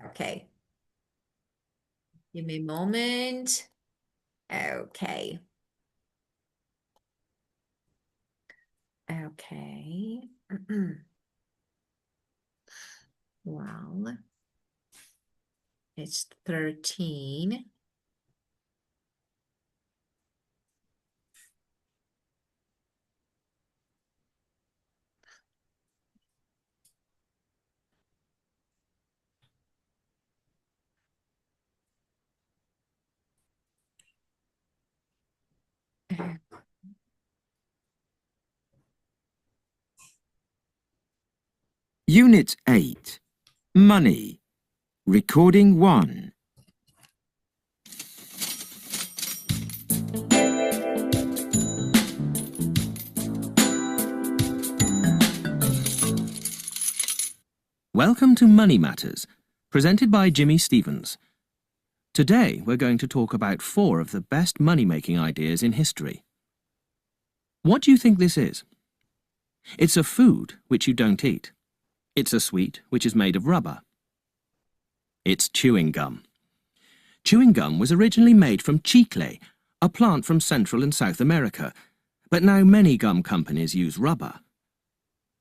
Okay. Give me a moment. Okay. Okay. Well, it's 13. Unit 8. Money. Recording 1. Welcome to Money Matters, presented by Jimmy Stevens. Today we're going to talk about 4 of the best money-making ideas in history. What do you think this is? It's a food which you don't eat. It's a sweet which is made of rubber. It's chewing gum. Chewing gum was originally made from chicle, a plant from Central and South America, but now many gum companies use rubber.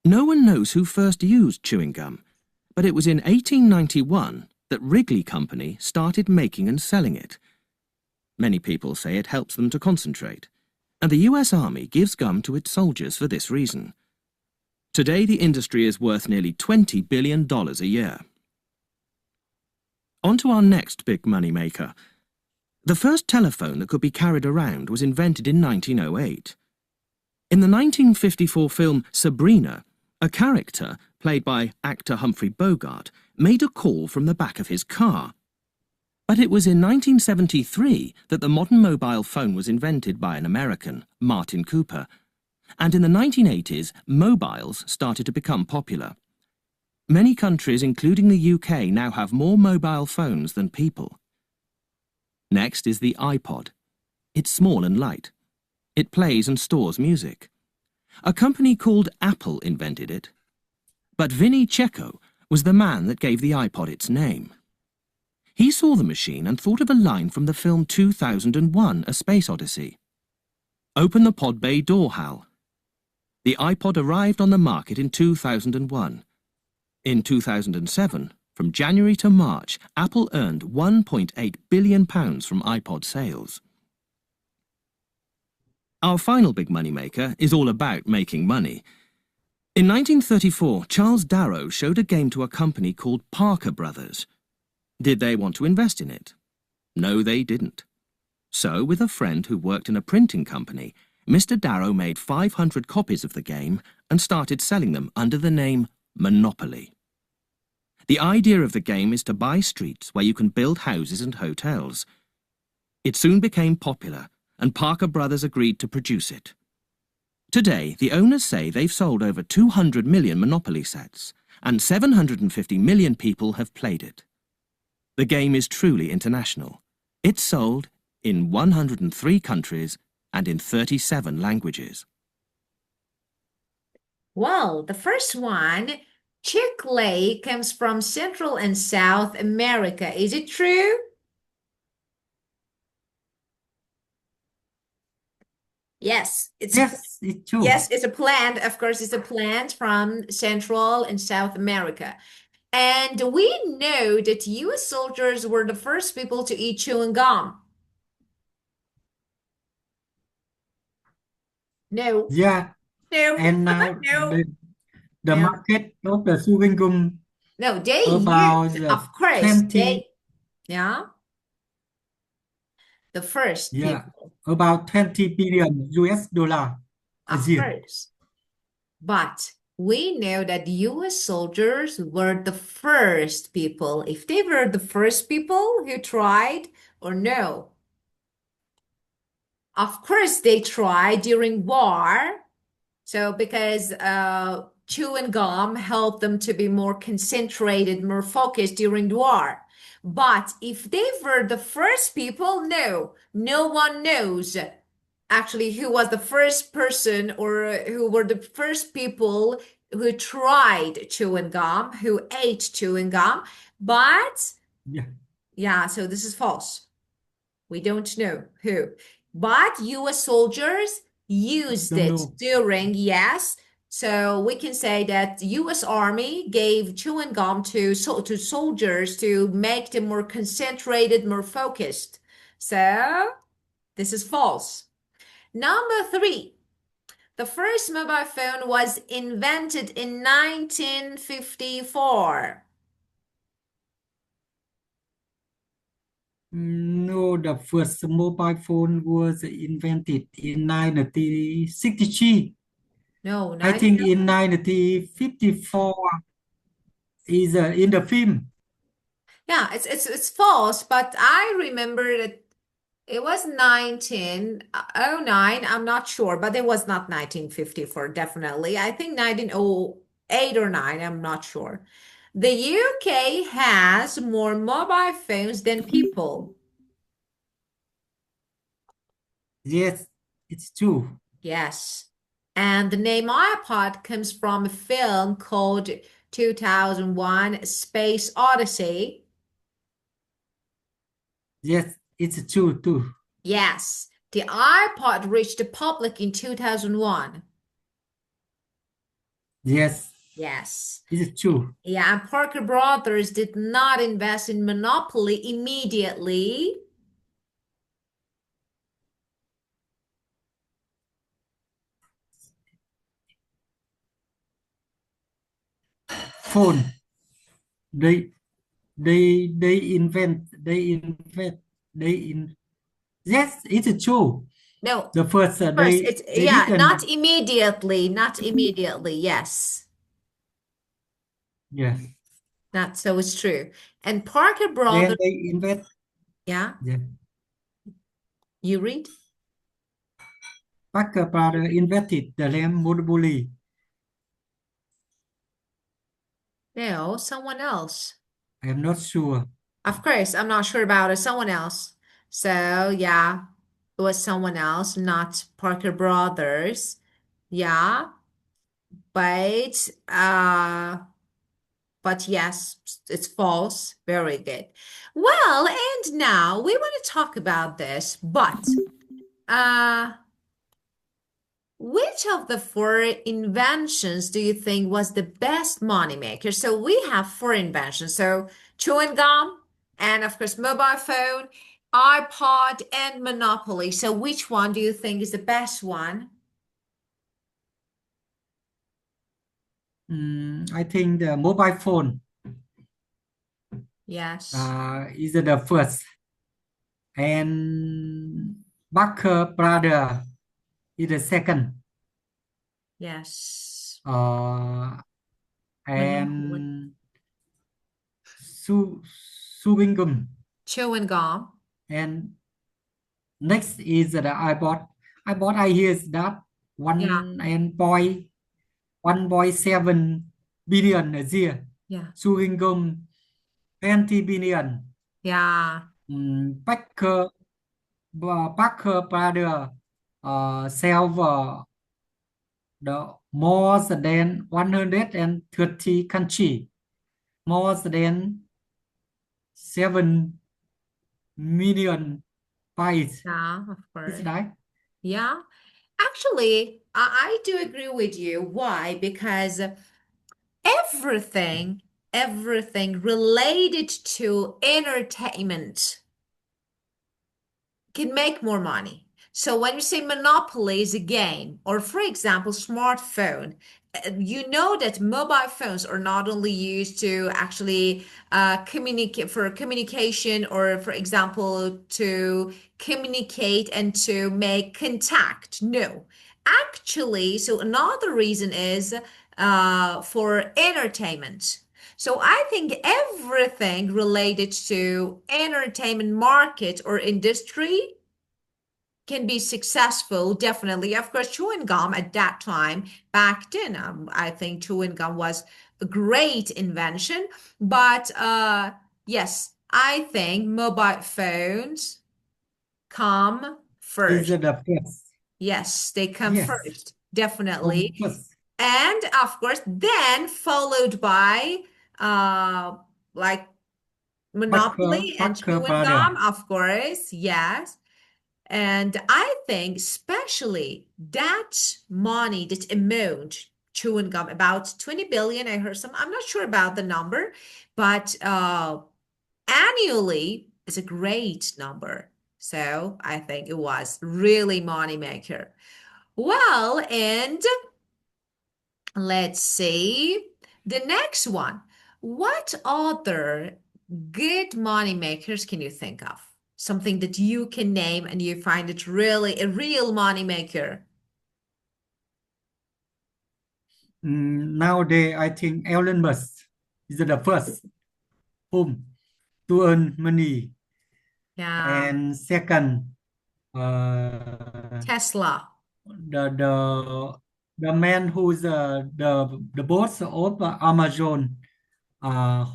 No one knows who first used chewing gum, but it was in 1891 that Wrigley Company started making and selling it. Many people say it helps them to concentrate, and the US Army gives gum to its soldiers for this reason. Today the industry is worth nearly $20 billion a year. On to our next big money maker. The first telephone that could be carried around was invented in 1908. In the 1954 film Sabrina, a character, played by actor Humphrey Bogart, made a call from the back of his car. But it was in 1973 that the modern mobile phone was invented by an American, Martin Cooper. And in the 1980s, mobiles started to become popular. Many countries, including the UK, now have more mobile phones than people. Next is the iPod. It's small and light. It plays and stores music. A company called Apple invented it. But Vinnie Cecco was the man that gave the iPod its name. He saw the machine and thought of a line from the film 2001: A Space Odyssey. "Open the pod bay door, Hal." The iPod arrived on the market in 2001. In 2007, from January to March, Apple earned £1.8 billion from iPod sales. Our final big moneymaker is all about making money. In 1934, Charles Darrow showed a game to a company called Parker Brothers. Did they want to invest in it? No, they didn't. So, with a friend who worked in a printing company, Mr. Darrow made 500 copies of the game and started selling them under the name Monopoly. The idea of the game is to buy streets where you can build houses and hotels. It soon became popular, and Parker Brothers agreed to produce it. Today, the owners say they've sold over 200 million Monopoly sets, and 750 million people have played it. The game is truly international. It's sold in 103 countries and in 37 languages. Well, the first one, chicle comes from Central and South America. Is it true? Yes, Yes, it's true. yes, it's a plant. Of course, it's a plant from Central and South America. And we know that US soldiers were the first people to eat chewing gum. No, Yeah, no, and now no, the no, market of the chewing gum no. They about used, of course, 20, yeah, the first yeah, people, about 20 billion US dollar a of year. course. But we know that US soldiers were the first people. If they were the first people who tried, or no, of course they tried during war. So because chewing gum helped them to be more concentrated, more focused during the war. But if they were the first people, no, no one knows actually who was the first person or who were the first people who tried chewing gum, who ate chewing gum. But Yeah. yeah, so this is false. We don't know who. But US soldiers used Don't it know. during, yes. So we can say that US Army gave chewing gum to soldiers to make them more concentrated, more focused. So this is false. Number three, the first mobile phone was invented in 1954. No, the first mobile phone was invented in 1963. No, I 19. think in 1954 is in the film. Yeah, it's false, but I remember that it was 1909. I'm not sure, but it was not 1954, definitely. I think 1908 or 9, I'm not sure. The UK has more mobile phones than people. Yes, it's true. Yes. And the name iPod comes from a film called 2001 Space Odyssey. Yes, it's true too. Yes. The iPod reached the public in 2001. Yes, Yes. it's true. Yeah, and Parker Brothers did not invest in Monopoly immediately. Phone. They they invent they in yes, it's true. No, The first first, it's they yeah, not didn't. immediately, not immediately. Yes. Yes. Not so it's true. And Parker Then Brothers, they invent. yeah, Yeah. you read? Parker Brother invented the lamp monopoly. No, someone else. I am not sure. Of course, I'm not sure about it. Someone else. So yeah, it was someone else, not Parker Brothers. Yeah, but yes, it's false. Very good. Well, and now we want to talk about this, but uh which of the four inventions do you think was the best moneymaker? So we have four inventions. So chewing gum, and of course, mobile phone, iPod, and Monopoly. So which one do you think is the best one? I think the mobile phone Yes, is the first, and Barker Brother is the second. yes. Uh, Monopoly. and chewing gum. Chewing gum. And next is the iPod. iPod I hear is that Yeah, 1.7 billion a year. yeah, Chewing gum 20 billion. yeah, Parker Parker Brother sell the more than 130 country, more than 7 million pies. yeah, of Is course. that? Yeah. Actually, I do agree with you. Why? Because everything, everything related to entertainment can make more money. So when you say monopoly is a game, or for example, smartphone, you know that mobile phones are not only used to actually communicate for communication, or for example, to communicate and to make contact. No, actually, so another reason is for entertainment. So I think everything related to entertainment market or industry can be successful, definitely. Of course, chewing gum at that time, back then, I think chewing gum was a great invention. But yes, I think mobile phones come Is first. the first? Yes, they come Yes, first, definitely. come first. And of course, then followed by uh like Parker, Monopoly and Parker chewing brother. gum, of course, yes. And I think especially that money, that amount, chewing gum, about 20 billion, I heard some, I'm not sure about the number, but annually is a great number. So I think it was really money maker. Well, and let's see the next one. What other good money makers can you think of? Something that you can name and you find it really a real money maker. Nowadays, I think Elon Musk is the first whom to earn money, Yeah, and second, uh, Tesla. the man who's the boss of Amazon,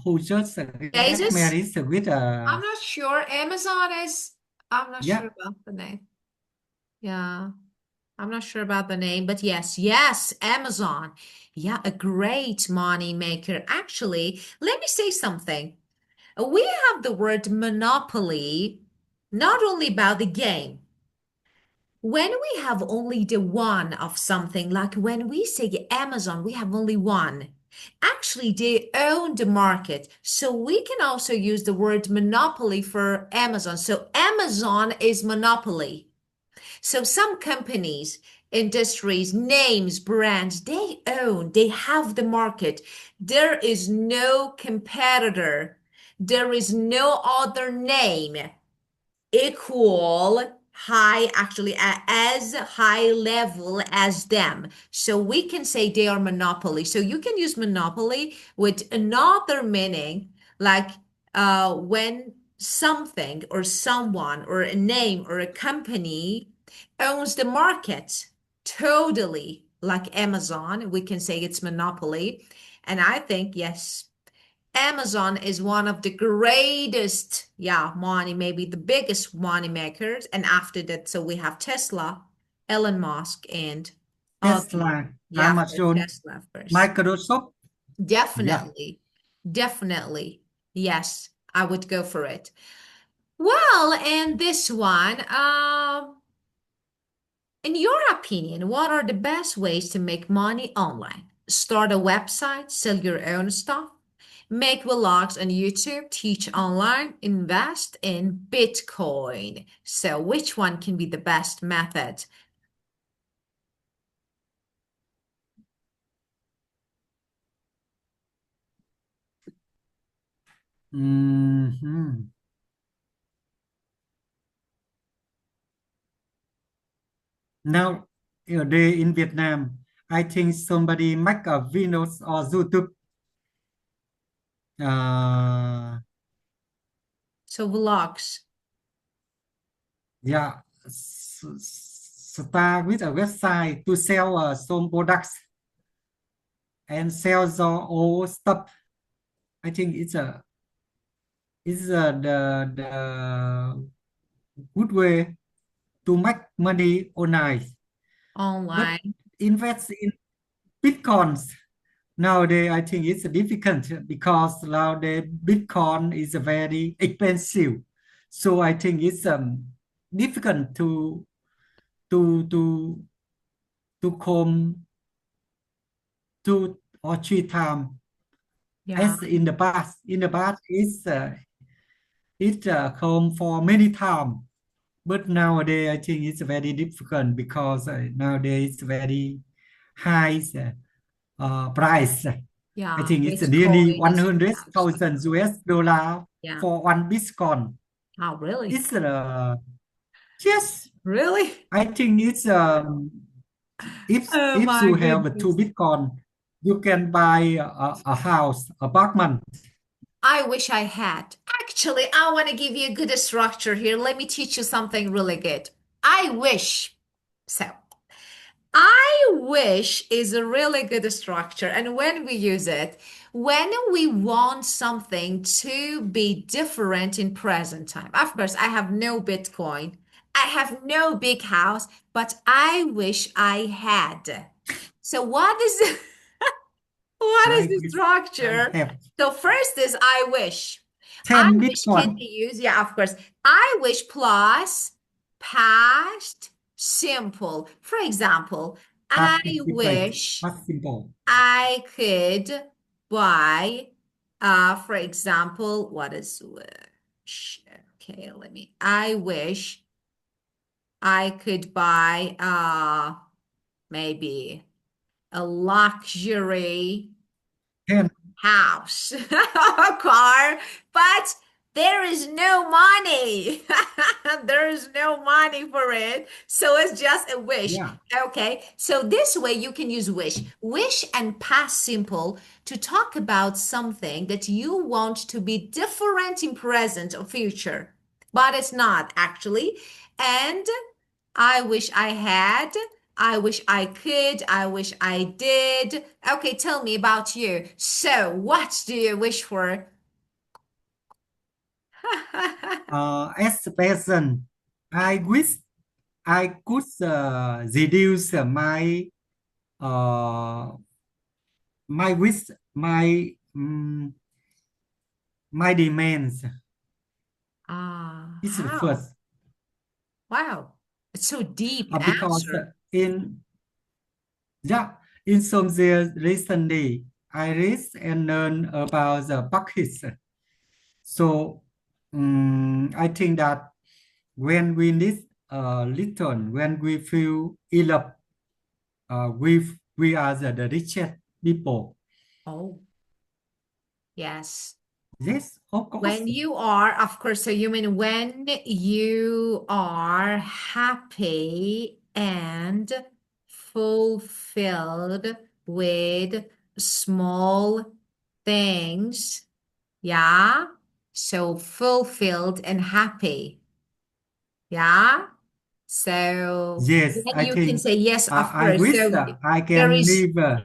who just get Bezos? married with I'm not sure. Amazon is, I'm not sure yeah, about the name. Yeah, I'm not sure about the name, but yes, yes, Amazon. Yeah, a great money maker. Actually, let me say something. We have the word monopoly not only about the game. When we have only the one of something, like when we say Amazon, we have only one. Actually, they own the market. So we can also use the word monopoly for Amazon. So Amazon is monopoly. So some companies, industries, names, brands, they own, they have the market. There is no competitor. There is no other name equal high, actually as high level as them. So we can say they are monopoly. So you can use monopoly with another meaning, like when something or someone or a name or a company owns the market totally, like Amazon, we can say it's monopoly. And I think, yes, Amazon is one of the greatest, yeah, money, maybe the biggest money makers. And after that, so we have Tesla, Elon Musk, and other. Tesla, Yeah, of course, Amazon, Tesla first. Microsoft. Yeah. Definitely. Definitely. Yes, I would go for it. Well, and this one, in your opinion, what are the best ways to make money online? Start a website, sell your own stuff, make vlogs on YouTube, teach online, invest in Bitcoin. So, which one can be the best method? Mhm. Now, day in Vietnam, I think somebody make a videos or YouTube. Uh, So, vlogs yeah, start with a website to sell some products and sell the old stuff. I think it's the good way to make money online. But online. invest in bitcoins nowadays, I think it's difficult because nowadays Bitcoin is very expensive. So I think it's difficult to to to come two or three times Yeah, as in the past. In the past, it's come for many times. But nowadays, I think it's very difficult because nowadays it's very high price. I yeah. think it's nearly Bitcoin is 100,000 US dollar yeah. for one Bitcoin. Oh, really? It's yes, Really? I think it's Oh if my you have two goodness. Bitcoin, you can buy a house, apartment. I wish I had. Actually, I want to give you a good structure here. Let me teach you something really good. I wish. So, I wish is a really good structure. And when we use it, when we want something to be different in present time. Of course, I have no Bitcoin. I have no big house, but I wish I had. So what is what is I the wish I structure? have. So first is I wish. I 10 wish can Bitcoin be used. Yeah, of course. I wish plus past simple. For example, I participate. wish Past simple. I could buy, for example, what is wish? Okay, I wish I could buy, maybe a luxury 10. house, a car, but there is no money. There is no money for it. So it's just a wish. Yeah. Okay. So this way you can use wish. Wish and past simple to talk about something that you want to be different in present or future, but it's not actually. And I wish I had. I wish I could. I wish I did. Okay, tell me about you. So, what do you wish for? As a person, I wish I could reduce uh, my wish, my demands. It's the How? first. Wow. It's so deep Because answer. in yeah, in some years recently, I read and learned about the buckets. So I think that when we need little, when we feel enough, we are the richest people. Oh, yes. Yes, of When course. you are, of course, so you mean when you are happy and fulfilled with small things. Yeah. So fulfilled and happy. Yeah. So Yes, then I you can think say yes, of I course. wish So I there can is, live.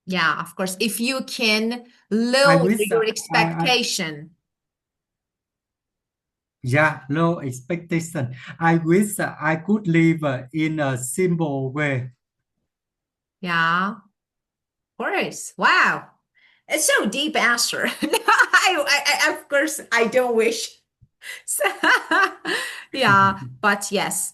yeah, of course, if you can I lower wish your I expectation. yeah, low expectation. I wish I could live in a simple way. Yeah, of course. Wow. It's so deep answer. Of course, I don't wish. So, yeah, but yes,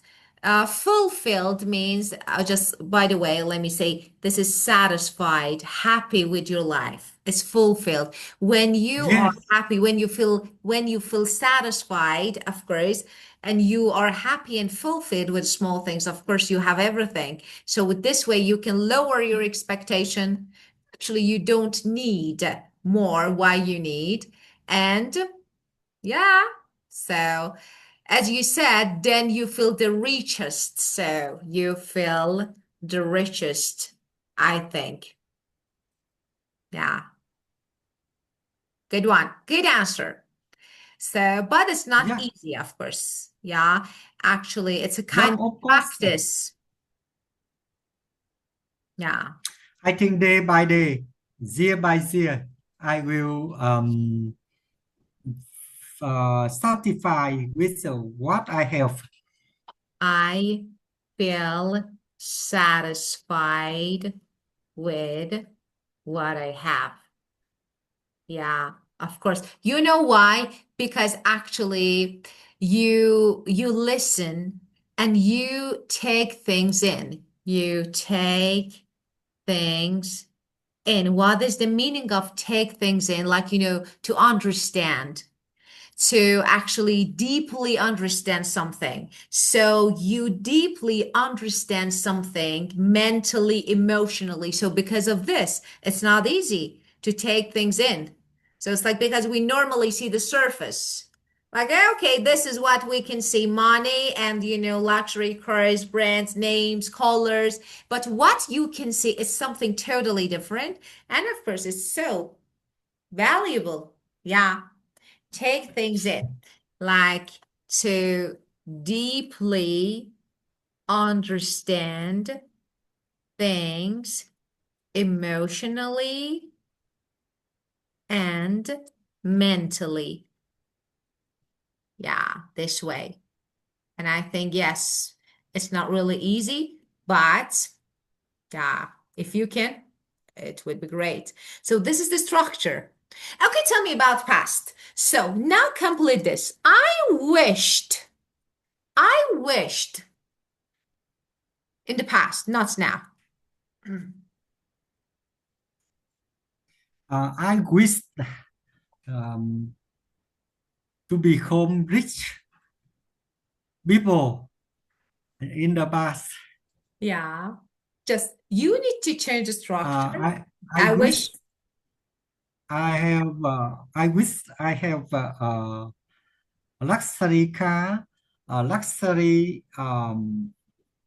fulfilled means, just by the way, let me say this is satisfied, happy with your life. It's fulfilled. When you are Yes, happy, when you feel satisfied, of course, and you are happy and fulfilled with small things, of course, you have everything. So with this way, you can lower your expectation. Actually, you don't need more why you need. And yeah. So, as you said, then you feel the richest. So, you feel the richest, I think. Yeah. Good one. Good answer. So, but it's not yeah, easy, of course. Yeah. Actually, it's a yeah, kind of of course. practice. Yeah. I think day by day, year by year, I will satisfy with what I have. I feel satisfied with what I have. Yeah, of course. You know why? Because actually you listen and you take things in. You take things in. What is the meaning of take things in? Like, to understand, to actually deeply understand something. So you deeply understand something mentally, emotionally. So because of this, it's not easy to take things in. So it's like because we normally see the surface. Like, okay, this is what we can see money and, luxury cars, brands, names, colors. But what you can see is something totally different. And of course, it's so valuable. Yeah, take things in, like to deeply understand things emotionally and mentally. Yeah, this way. And I think, yes, it's not really easy, but yeah, if you can, it would be great. So this is the structure. Okay, tell me about past. So now complete this. I wished in the past, not now. I wish um, to become rich people in the past. Yeah. Just you need to change the structure. I I wish wish, I wish I have a luxury car, a luxury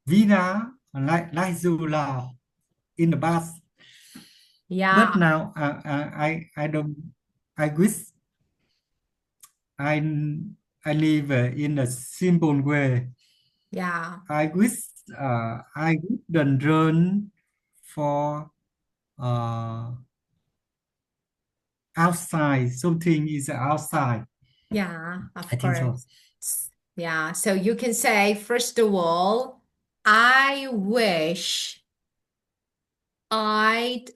villa like you love in the past. yeah, But now I don't. I wish I I live in a simple way. yeah, I wish I wouldn't run for uh, outside. Something is outside. yeah, I of think so. course. Yeah. So you can say, first of all, I wish I'd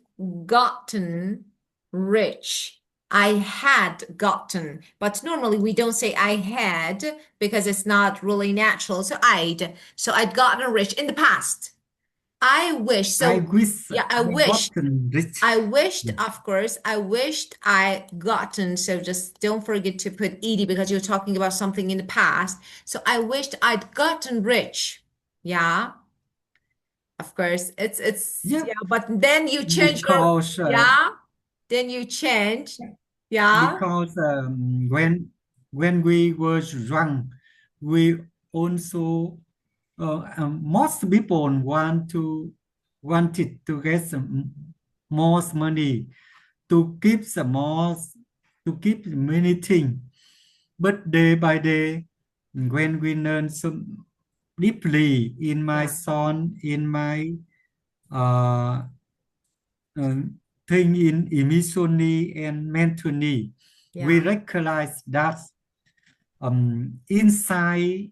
gotten rich. I had gotten, but normally we don't say I had because it's not really natural. So I'd gotten rich in the past. I wish. I So wish yeah, I gotten rich. I wished, Yeah, of course, I wished I gotten. So just don't forget to put ed because you're talking about something in the past. So I wished I'd gotten rich. Yeah, of course. It's yeah, yeah, but then you change your because yeah, then you change. Yeah, because when we were young, we also most people wanted to get some more money to keep some more to keep many things. But day by day, when we learn so deeply in my yeah, son, in my uh, uh, thing in emotionally and mentally, we yeah, recognize that inside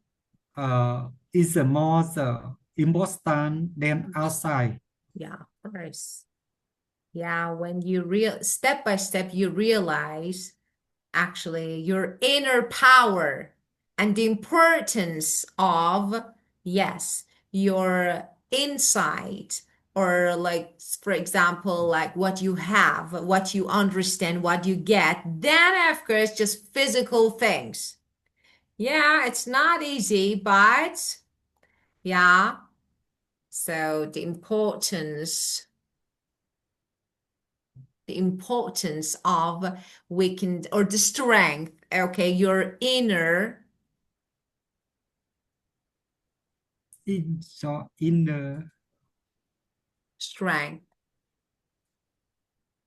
is more important than outside. yeah, of course. Yeah, when you real step by step you realize actually your inner power and the importance of, yes, your insight, or like, for example, like what you have, what you understand, what you get, then of course just physical things. Yeah, it's not easy, but yeah, so the importance of weakened or the strength, okay, your inner In the strength,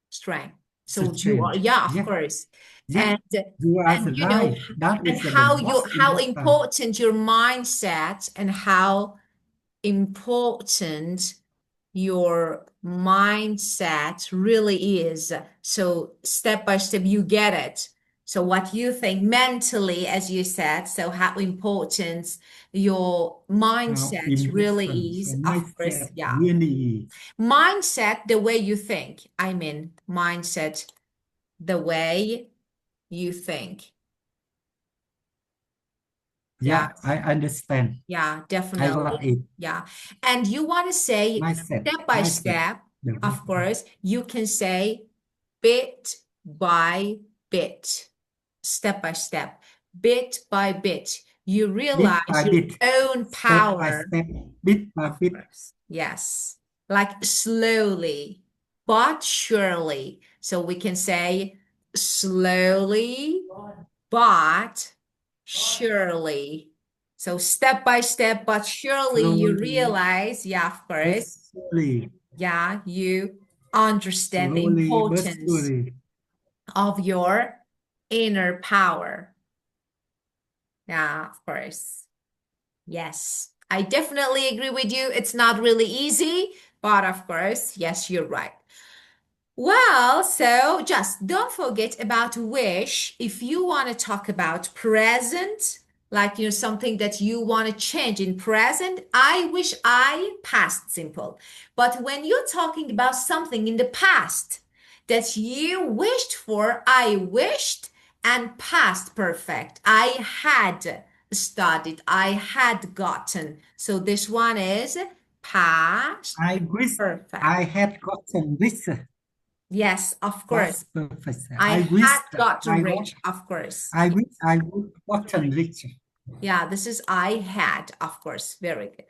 strength. So you are, change. yeah, of Yeah, course. yeah, And you are and you know, right. That and is the most how important. important your mindset and how important your mindset really is. So step by step, you get it. So what you think mentally, as you said, so how important your How mindset really important the is, of course, mindset yeah. really is. Mindset, the way you think. I mean, mindset, the way you think. Yeah, Yeah, I understand. yeah, I got definitely. it. Yeah. And you want to say Mindset, step by mindset. step, The of mindset. course, you can say bit by bit, step by step, bit by bit. You Bit realize by your bit, own step by power, step, bit by of bit. course. Yes. Like slowly, but surely. So we can say slowly, but surely. So step by step, but surely you Slowly, realize, yeah, of but course, slowly. yeah, you understand the Slowly but importance surely. of your inner power. Yeah, of course. Yes, I definitely agree with you. It's not really easy, but of course, yes, you're right. Well, so just don't forget about wish. If you want to talk about present, like something that you want to change in present, I wish I past simple. But when you're talking about something in the past, that you wished for. I wished, and past perfect. I had studied. I had gotten. So this one is past I wish perfect. I had gotten rich. Yes, of course. Past perfect. I I had wished gotten I was. rich, of course. I wish I would gotten rich. Yeah, this is I had, of course. Very good.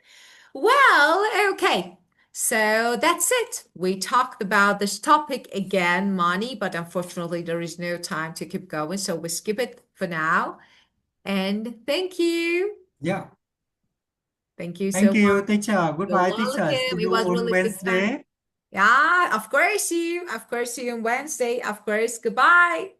Well, okay. So that's it. We talked about this topic again, money, but unfortunately, there is no time to keep going. So we skip it for now. And thank you. Yeah. Thank you so Thank much. you, teacher. You're Goodbye, teacher. See welcome. It you was on really good time. Wednesday. Yeah, of course, see you. Of course, see you on Wednesday. Of course. Goodbye.